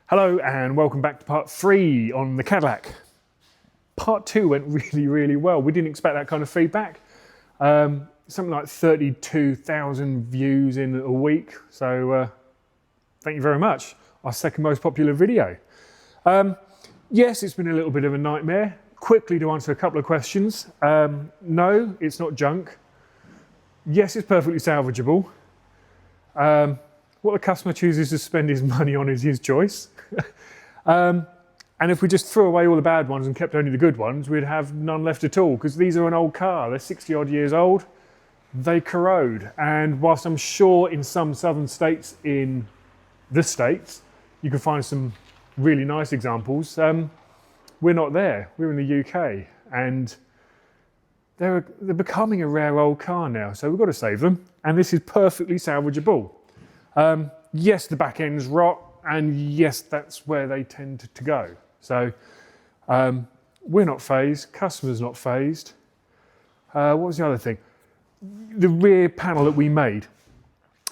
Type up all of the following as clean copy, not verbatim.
Hello and welcome back to part 3 on the Cadillac. Part 2 went really well. We didn't expect that kind of feedback. Something like 32,000 views in a week. So thank you very much. Our second most popular video. Yes, it's been a little bit of a nightmare. Quickly to answer a couple of questions. No, it's not junk. Yes, it's perfectly salvageable. What the customer chooses to spend his money on is his choice. And if we just threw away all the bad ones and kept only the good ones, we'd have none left at all, because these are an old car. They're 60 odd years old. They corrode. And whilst I'm sure in some southern states in the States, you can find some really nice examples, we're not there. We're in the UK. And they're becoming a rare old car now, so we've got to save them. And this is perfectly salvageable. Yes, the back end's rot, and yes, that's where they tend to go. So we're not phased, customer's not phased. What was the other thing? The rear panel that we made.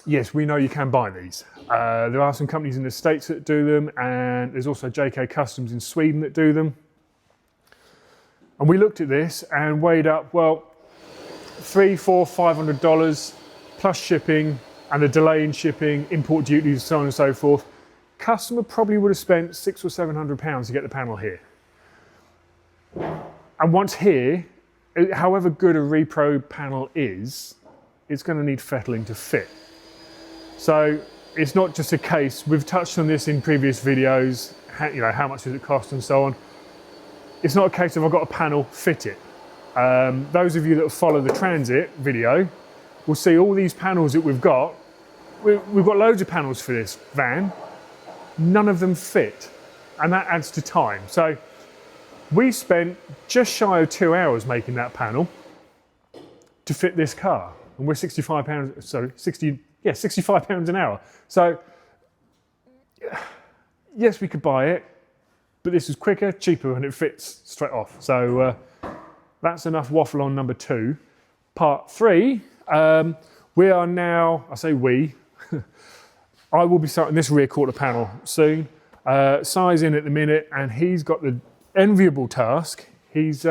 Yes, we know you can buy these. There are some companies in the States that do them, and there's also JK Customs in Sweden that do them. And we looked at this and weighed up, well, $300, $400, $500 plus shipping, and a delay in shipping, import duties, so on and so forth. Customer probably would have spent £600 or £700 to get the panel here. And once here, however good a repro panel is, it's going to need fettling to fit. So it's not just a case, we've touched on this in previous videos, how much does it cost and so on. It's not a case of I've got a panel, fit it. Those of you that follow the Transit video will see all these panels that we've got. We've got loads of panels for this van. None of them fit, and that adds to time. So we spent just shy of 2 hours making that panel to fit this car, and we're £65 an hour. So yes, we could buy it, but this is quicker, cheaper, and it fits straight off. So that's enough waffle on number 2. Part 3, we are now, I say we, I will be starting this rear quarter panel soon. Si's in at the minute, and he's got the enviable task. He's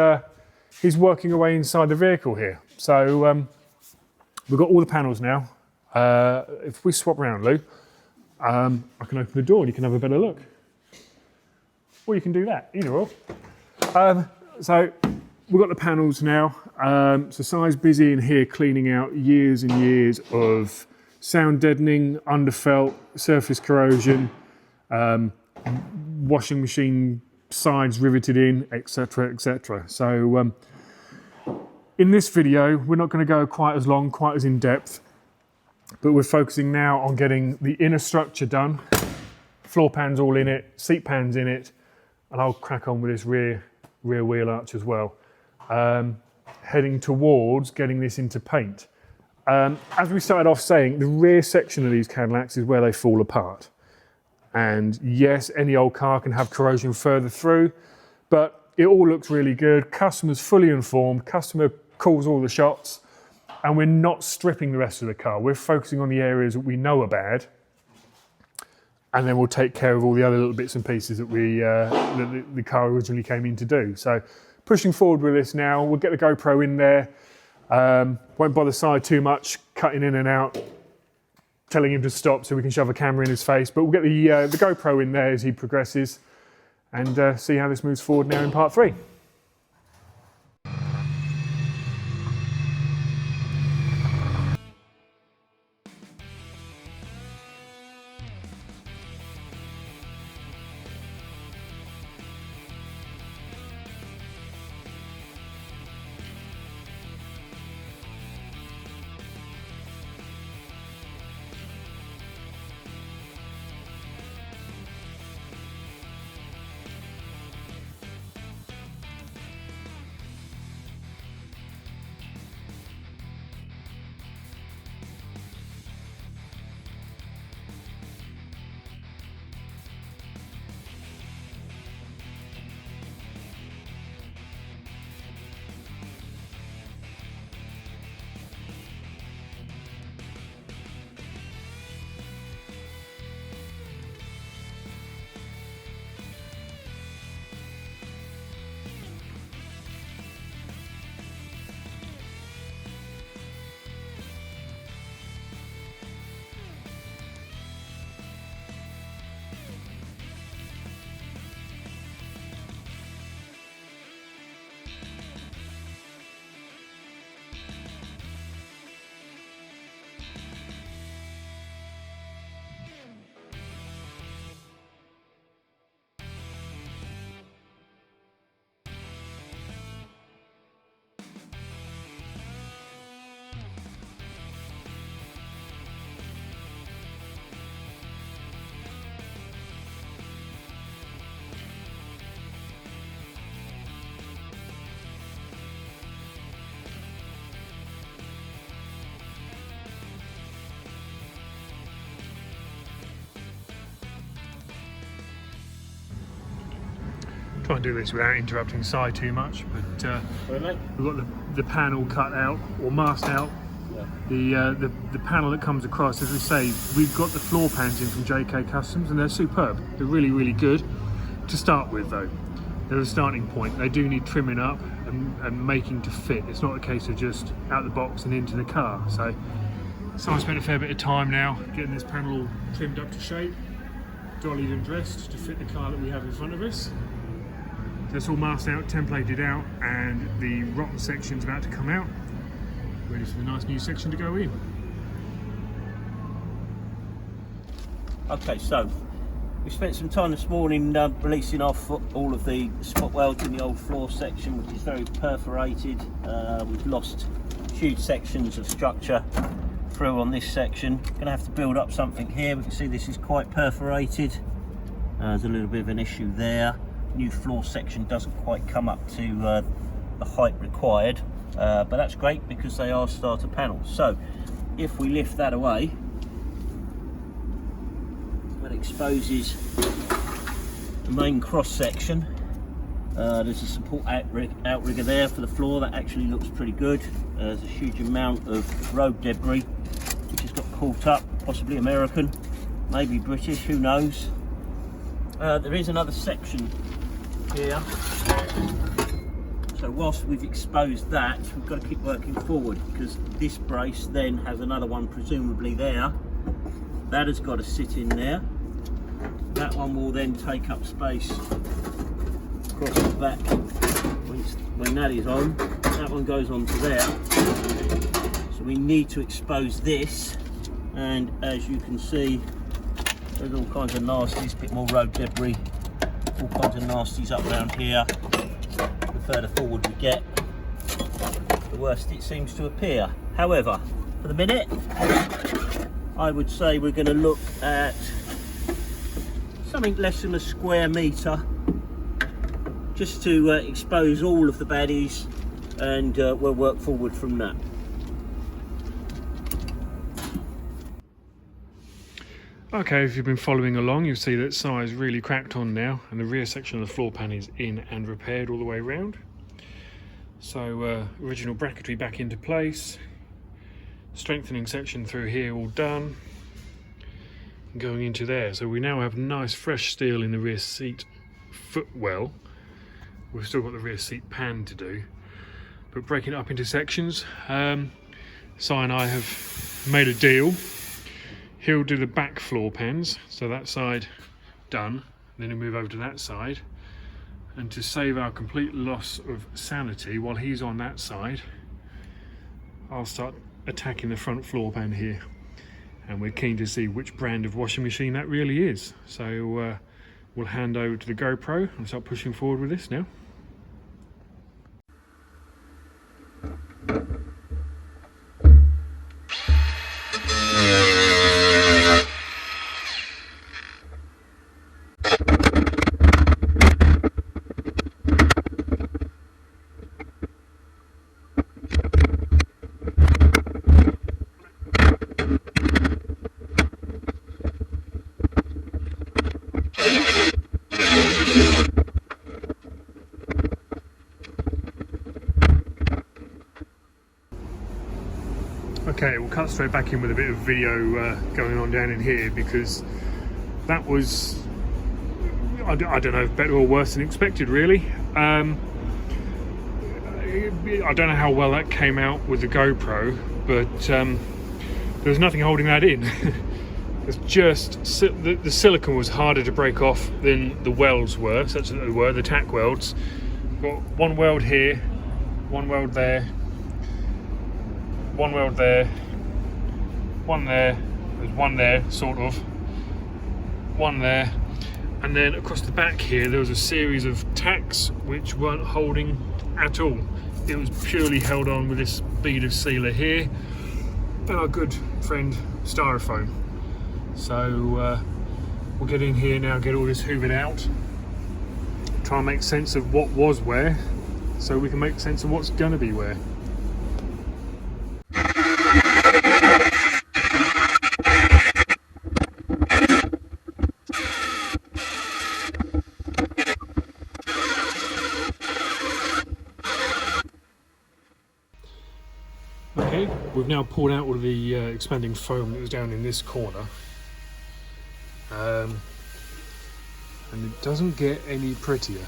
working away inside the vehicle here. So we've got all the panels now. If we swap around, Lou, I can open the door and you can have a better look. Or you can do that, either or. So we've got the panels now. So Si's busy in here cleaning out years and years of sound deadening, underfelt, surface corrosion, washing machine sides riveted in, etc, etc. So in this video, we're not going to go quite as long, quite as in depth, but we're focusing now on getting the inner structure done, floor pans all in it, seat pans in it, and I'll crack on with this rear wheel arch as well. Heading towards getting this into paint. As we started off saying, the rear section of these Cadillacs is where they fall apart. And yes, any old car can have corrosion further through, but it all looks really good. Customer's fully informed, customer calls all the shots, and we're not stripping the rest of the car. We're focusing on the areas that we know are bad, and then we'll take care of all the other little bits and pieces that the car originally came in to do. So pushing forward with this now, we'll get the GoPro in there. Won't bother Si too much, cutting in and out, telling him to stop so we can shove a camera in his face. But we'll get the GoPro in there as he progresses and see how this moves forward now in part 3. Try and do this without interrupting Si too much, but we've got the panel cut out or masked out. Yeah. The panel that comes across, as we say, we've got the floor pans in from JK Customs and they're superb. They're really, really good to start with though. They're a starting point. They do need trimming up and making to fit. It's not a case of just out the box and into the car. So I spent a fair bit of time now getting this panel all trimmed up to shape, dollied and dressed to fit the car that we have in front of us. That's all masked out, templated out, and the rotten section's about to come out. Ready for the nice new section to go in. Okay, so we spent some time this morning releasing off all of the spot welds in the old floor section, which is very perforated. We've lost huge sections of structure through on this section. Going to have to build up something here. We can see this is quite perforated. There's a little bit of an issue there. New floor section doesn't quite come up to the height required, but that's great because they are starter panels. So if we lift that away, that exposes the main cross section. There's a support outrigger there for the floor that actually looks pretty good. There's a huge amount of road debris which has got caught up, possibly American, maybe British, who knows. There is another section here, so whilst we've exposed that, we've got to keep working forward because this brace then has another one presumably there. That has got to sit in there. That one will then take up space across the back when that is on. That one goes onto there, so we need to expose this, and as you can see there's all kinds of nasties, a bit more road debris, all kinds of nasties up around here. The further forward we get, the worse it seems to appear. However, for the minute, I would say we're going to look at something less than a square metre, just to expose all of the baddies, and we'll work forward from that. Okay, if you've been following along, you'll see that size really cracked on now, and the rear section of the floor pan is in and repaired all the way around. So original bracketry back into place, strengthening section through here all done, and going into there. So we now have nice fresh steel in the rear seat footwell. We've still got the rear seat pan to do, but breaking it up into sections. Si and I have made a deal. He'll do the back floor pans, so that side done, then he'll move over to that side, and to save our complete loss of sanity while he's on that side, I'll start attacking the front floor pan here, and we're keen to see which brand of washing machine that really is. So we'll hand over to the GoPro and start pushing forward with this now. Okay, we'll cut straight back in with a bit of video going on down in here, because that was, I don't know if better or worse than expected really. I don't know how well that came out with the GoPro, but there was nothing holding that in. It's just the silicone was harder to break off than the welds were, such that they were, the tack welds. Got one weld here, one weld there, one weld there, one there, there's one there, sort of, one there, and then across the back here there was a series of tacks which weren't holding at all. It was purely held on with this bead of sealer here and our good friend styrofoam. So we'll get in here now, get all this hoovered out, try and make sense of what was where so we can make sense of what's going to be where. Okay, we've now pulled out all of the expanding foam that was down in this corner, and it doesn't get any prettier.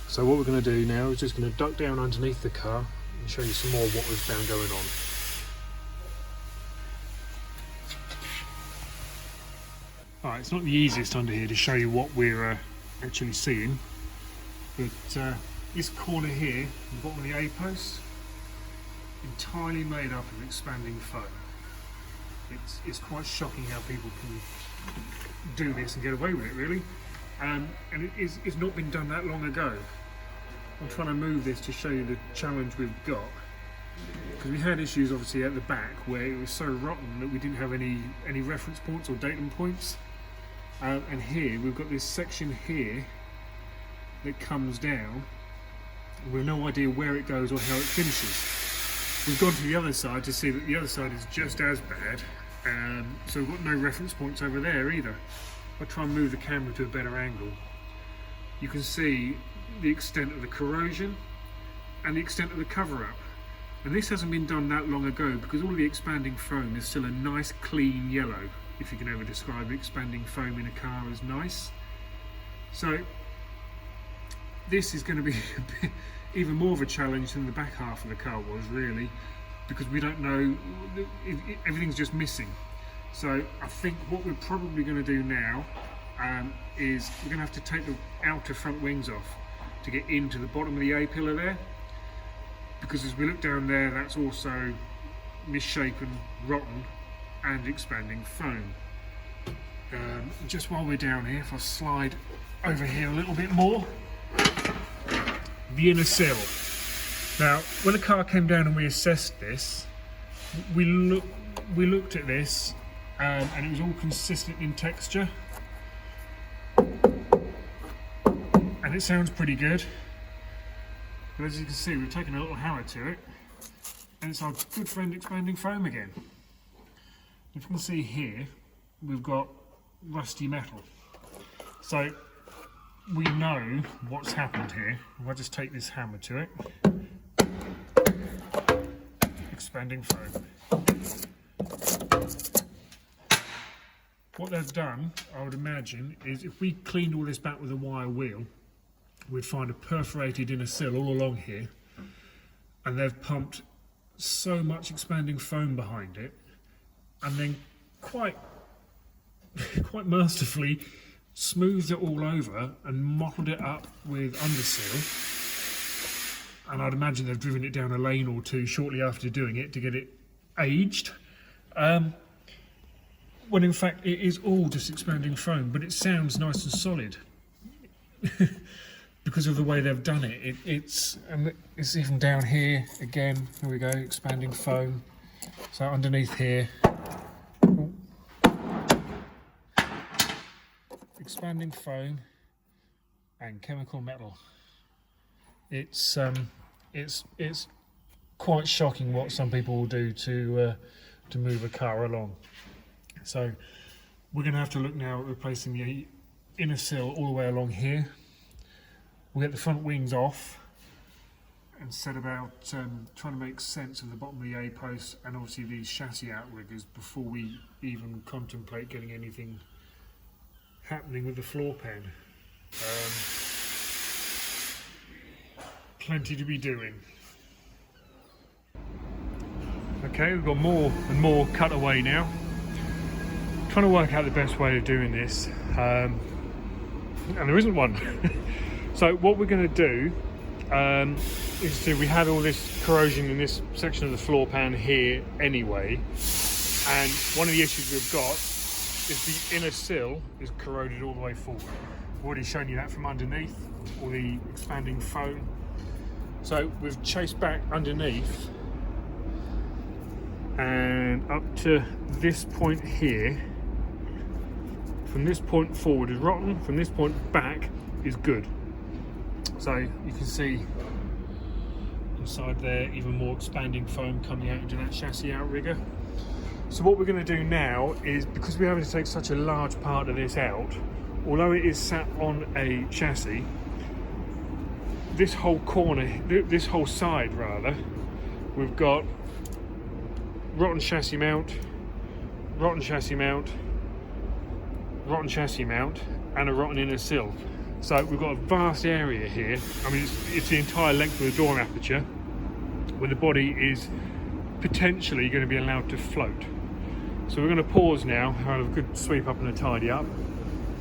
So what we're going to do now is just going to duck down underneath the car and show you some more of what we've found going on. Alright, it's not the easiest under here to show you what we're actually seeing, but this corner here, the bottom of the A-post, entirely made up of expanding foam. It's quite shocking how people can do this and get away with it, really. And it's not been done that long ago. I'm trying to move this to show you the challenge we've got, because we had issues obviously at the back where it was so rotten that we didn't have any reference points or datum points. And here we've got this section here that comes down. We've no idea where it goes or how it finishes. We've gone to the other side to see that the other side is just as bad, so we've got no reference points over there either. I'll try and move the camera to a better angle. You can see the extent of the corrosion and the extent of the cover-up. And this hasn't been done that long ago because all of the expanding foam is still a nice clean yellow, if you can ever describe expanding foam in a car as nice. So this is going to be a bit, even more of a challenge than the back half of the car was, really, because we don't know, everything's just missing. So I think what we're probably going to do now is we're going to have to take the outer front wings off to get into the bottom of the A-pillar there, because as we look down there, that's also misshapen, rotten and expanding foam. Just while we're down here, if I slide over here a little bit more, the inner sill. Now, when the car came down and we assessed this, we looked at this and it was all consistent in texture, and it sounds pretty good. But as you can see, we've taken a little hammer to it, and it's our good friend expanding foam again. If you can see here, we've got rusty metal. So we know what's happened here. If I just take this hammer to it, expanding foam. What they've done, I would imagine, is if we cleaned all this back with a wire wheel, we'd find a perforated inner sill all along here, and they've pumped so much expanding foam behind it, and then quite masterfully smoothed it all over and mottled it up with undersill. And I'd imagine they've driven it down a lane or two shortly after doing it to get it aged. When in fact it is all just expanding foam, but it sounds nice and solid because of the way they've done it. It's even down here again. Here we go, expanding foam. So underneath here, expanding foam and chemical metal. It's quite shocking what some people will do to move a car along. So we're going to have to look now at replacing the inner sill all the way along here. We'll get the front wings off and set about trying to make sense of the bottom of the A-post and obviously these chassis outriggers before we even contemplate getting anything happening with the floor pan. Plenty to be doing. Okay, we've got more and more cut away now. Trying to work out the best way of doing this, and there isn't one. So what we're going to do is we had all this corrosion in this section of the floor pan here anyway, And one of the issues we've got is the inner sill is corroded all the way forward. I've already shown you that from underneath, all the expanding foam. So we've chased back underneath and up to this point here. From this point forward is rotten, from this point back is good. So you can see inside there even more expanding foam coming out into that chassis outrigger. So what we're going to do now is, because we're having to take such a large part of this out, although it is sat on a chassis, this whole corner, this whole side rather, we've got rotten chassis mount, rotten chassis mount, rotten chassis mount, and a rotten inner sill. So we've got a vast area here. I mean, it's the entire length of the door aperture, where the body is potentially going to be allowed to float. So we're going to pause now, have a good sweep up and a tidy up.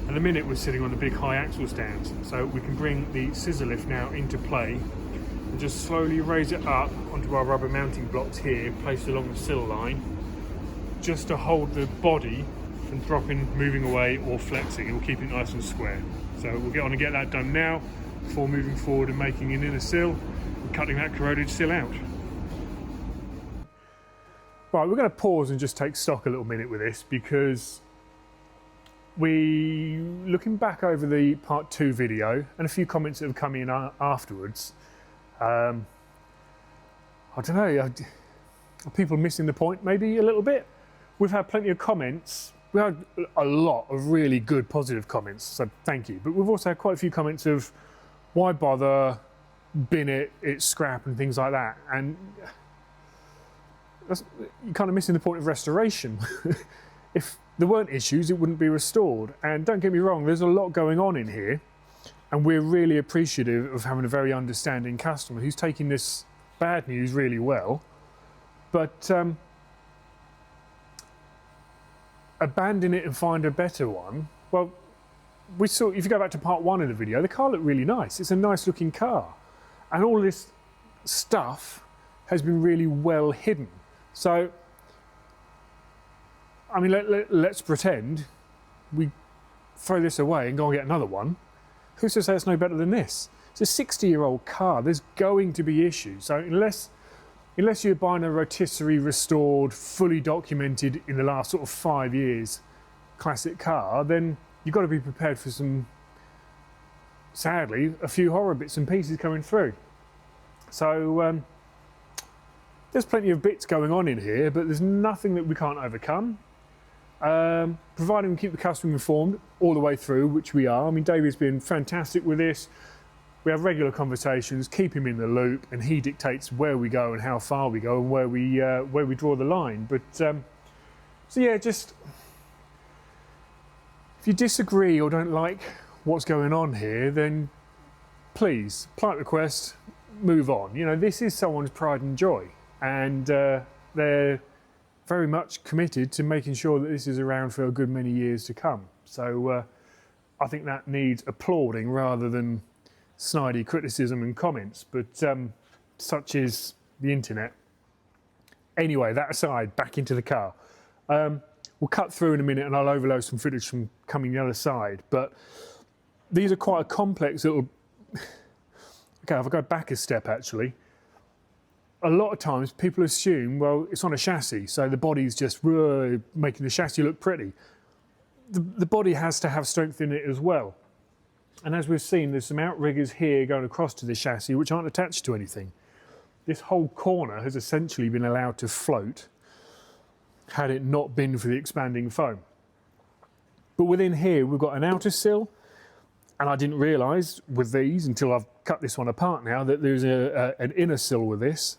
And the minute we're sitting on the big high axle stands, so we can bring the scissor lift now into play and just slowly raise it up onto our rubber mounting blocks here, placed along the sill line, just to hold the body from dropping, moving away or flexing. It will keep it nice and square. So we'll get on and get that done now before moving forward and making an inner sill and cutting that corroded sill out. Right, we're going to pause and just take stock a little minute with this, because looking back over the part 2 video and a few comments that have come in afterwards, I don't know, are people missing the point maybe a little bit? We've had plenty of comments. We had a lot of really good positive comments, so thank you. But we've also had quite a few comments of why bother, bin it, it's scrap and things like that. And you're kind of missing the point of restoration. If there weren't issues, it wouldn't be restored. And don't get me wrong, there's a lot going on in here, and we're really appreciative of having a very understanding customer who's taking this bad news really well. But abandon it and find a better one. Well, we saw, if you go back to part 1 of the video, the car looked really nice. It's a nice looking car, and all this stuff has been really well hidden. So, I mean, let's pretend we throw this away and go and get another one. Who's to say it's no better than this? It's a 60-year-old car. There's going to be issues. So unless you're buying a rotisserie restored, fully documented in the last sort of 5 years classic car, then you've got to be prepared for some, sadly, a few horror bits and pieces coming through. So there's plenty of bits going on in here, but there's nothing that we can't overcome. Providing we keep the customer informed all the way through, which we are. I mean, Davey's been fantastic with this. We have regular conversations, keep him in the loop, and he dictates where we go and how far we go and where we draw the line. But so yeah, just if you disagree or don't like what's going on here, then please, polite request, move on. You know, this is someone's pride and joy, and they're very much committed to making sure that this is around for a good many years to come. So I think that needs applauding rather than snidey criticism and comments, but such is the internet. Anyway, that aside, back into the car. We'll cut through in a minute and I'll overload some footage from coming the other side, but these are quite a complex little... Okay, if I go back a step actually, a lot of times people assume, well, it's on a chassis, so the body's just making the chassis look pretty. The body has to have strength in it as well. And as we've seen, there's some outriggers here going across to the chassis which aren't attached to anything. This whole corner has essentially been allowed to float had it not been for the expanding foam. But within here we've got an outer sill, and I didn't realise with these until I've cut this one apart now that there's an inner sill with this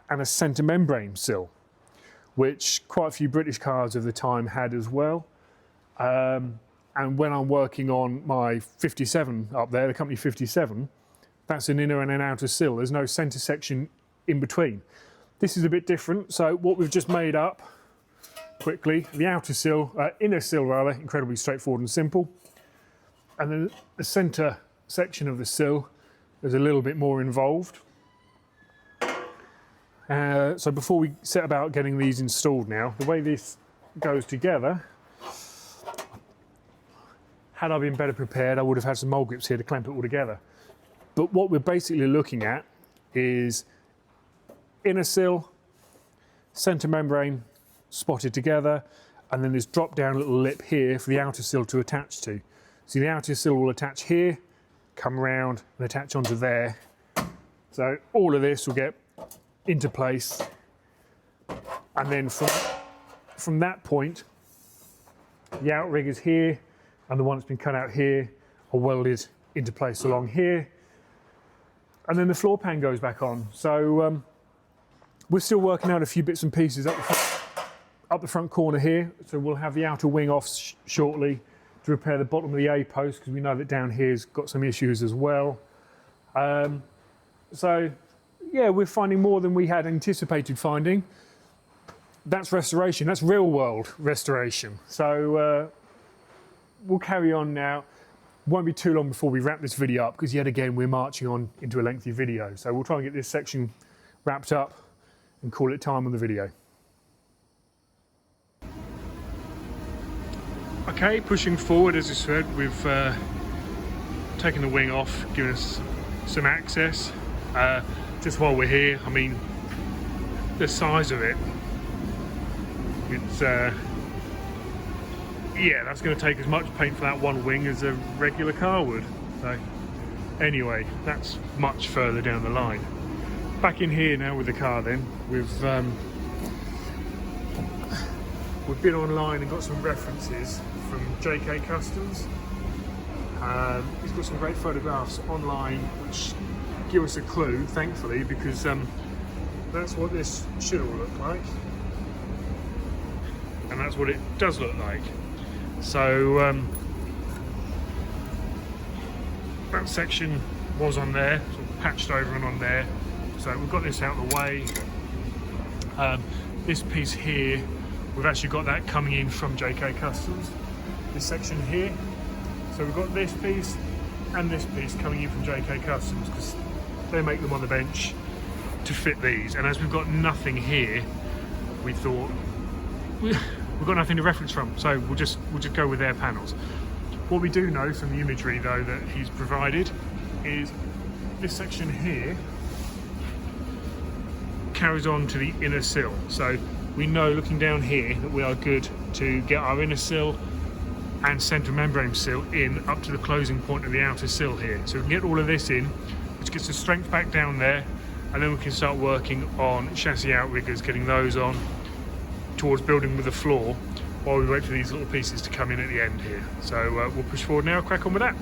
and a centre membrane sill, which quite a few British cars of the time had as well. And when I'm working on my 57 up there, the company 57, that's an inner and an outer sill. There's no centre section in between. This is a bit different. So what we've just made up quickly, the outer sill, inner sill rather, incredibly straightforward and simple. And then the centre section of the sill is a little bit more involved. So before we set about getting these installed now, the way this goes together, had I been better prepared, I would have had some mole grips here to clamp it all together. But what we're basically looking at is inner sill, centre membrane spotted together, and then this drop down little lip here for the outer sill to attach to. So the outer sill will attach here, come around and attach onto there. So all of this will get into place, and then from that point, the outrigger is here, and the one that's been cut out here are welded into place along here, and then the floor pan goes back on. So we're still working out a few bits and pieces up the front corner here, so we'll have the outer wing off shortly to repair the bottom of the A post, because we know that down here's got some issues as well. So yeah, we're finding more than we had anticipated finding. That's restoration, that's real world restoration. So we'll carry on now. Won't be too long before we wrap this video up, because yet again we're marching on into a lengthy video. So we'll try and get this section wrapped up and call it time on the video. Okay, pushing forward, as I said, we've taken the wing off, given us some access. Just while we're here, I mean, the size of it, it's yeah, that's going to take as much paint for that one wing as a regular car would. So anyway, that's much further down the line. Back in here now with the car then, we've been online and got some references from JK Customs. He's got some great photographs online which give us a clue, thankfully, because that's what this should all look like, and that's what it does look like. So that section was on there, sort of patched over and on there. So we've got this out of the way. This piece here, we've actually got that coming in from JK Customs. This section here. So we've got this piece and this piece coming in from JK Customs, because they make them on the bench to fit these. And as we've got nothing here, we thought we've got nothing to reference from, so we'll just go with their panels. What we do know from the imagery though that he's provided is this section here carries on to the inner sill. So we know, looking down here, that we are good to get our inner sill and centre membrane sill in up to the closing point of the outer sill here. So we can get all of this in, which gets the strength back down there, and then we can start working on chassis outriggers, getting those on towards building with the floor, while we wait for these little pieces to come in at the end here. So we'll push forward now, crack on with that.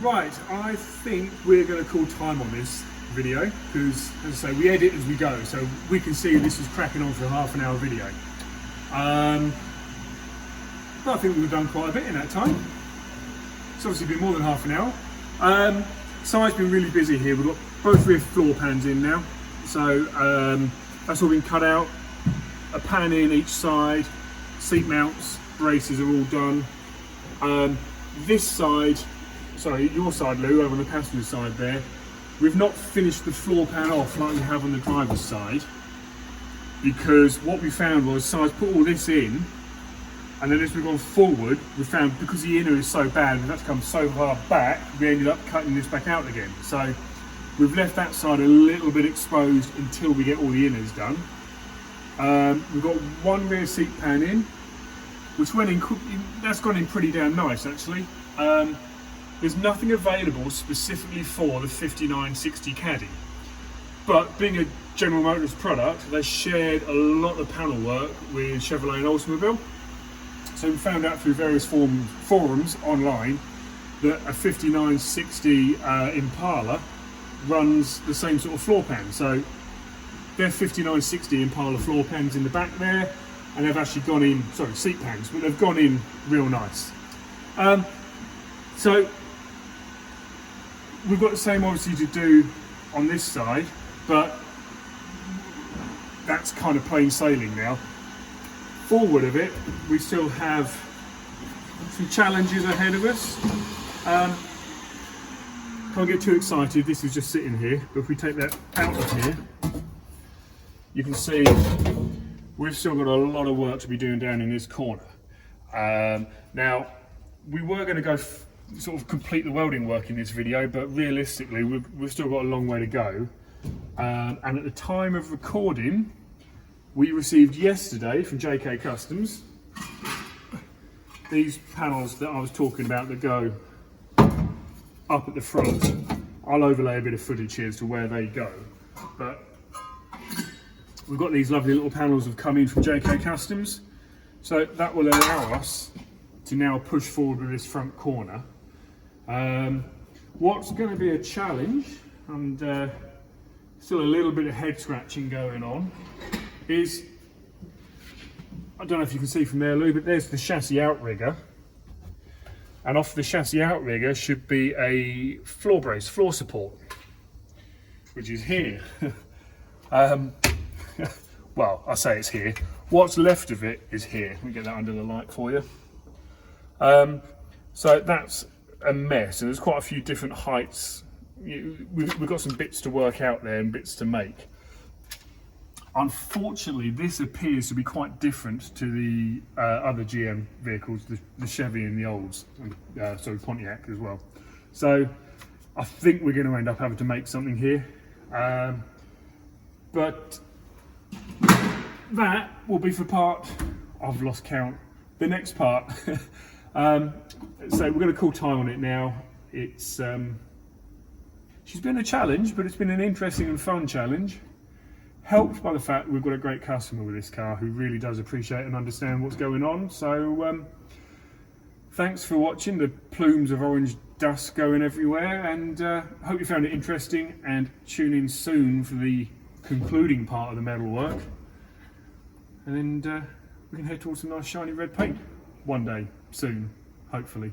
Right, I think we're going to call time on this. video because, as I say, we edit as we go, so we can see this is cracking on for a half an hour video. But I think we've done quite a bit in that time. It's obviously been more than half an hour. Si's been really busy here. We've got both rear floor pans in now, so that's all been cut out. A pan in each side, seat mounts, braces are all done. This side, sorry, your side, Lou, over on the passenger side there, we've not finished the floor pan off like we have on the driver's side, because what we found was Si's put all this in, and then as we've gone forward, we found because the inner is so bad, we've had to come so far back, we ended up cutting this back out again. So we've left that side a little bit exposed until we get all the inners done. We've got one rear seat pan in, which went in, that's gone in pretty damn nice actually. There's nothing available specifically for the 5960 Caddy, but being a General Motors product, they shared a lot of panel work with Chevrolet and Oldsmobile. So we found out through various forums online that a 5960 Impala runs the same sort of floor pan. So they're 5960 Impala floor pans in the back there, and they've actually gone in, sorry, seat pans, but they've gone in real nice. So we've got the same obviously to do on this side, but that's kind of plain sailing now. Forward of it, we still have some challenges ahead of us. Can't get too excited, this is just sitting here, but if we take that out of here, you can see we've still got a lot of work to be doing down in this corner. Now, we were going to go sort of complete the welding work in this video, but realistically we've still got a long way to go. And at the time of recording, we received yesterday from JK Customs these panels that I was talking about that go up at the front. I'll overlay a bit of footage here as to where they go, but we've got these lovely little panels have come in from JK Customs, so that will allow us to now push forward with this front corner. What's going to be a challenge, and still a little bit of head scratching going on, is, I don't know if you can see from there, Lou, but there's the chassis outrigger, and off the chassis outrigger should be a floor brace, floor support, which is here. Well, I say it's here. What's left of it is here. Let me get that under the light for you. So that's a mess, and there's quite a few different heights. We've got some bits to work out there and bits to make. Unfortunately, this appears to be quite different to the other GM vehicles, the Chevy and the Olds, sorry, Pontiac as well. So I think we're going to end up having to make something here. But that will be for part, I've lost count, the next part. So we're going to call time on it now. It's she's been a challenge, but it's been an interesting and fun challenge, helped by the fact that we've got a great customer with this car who really does appreciate and understand what's going on. So thanks for watching the plumes of orange dust going everywhere, and hope you found it interesting, and tune in soon for the concluding part of the metal work, and we can head towards some nice shiny red paint one day soon, hopefully.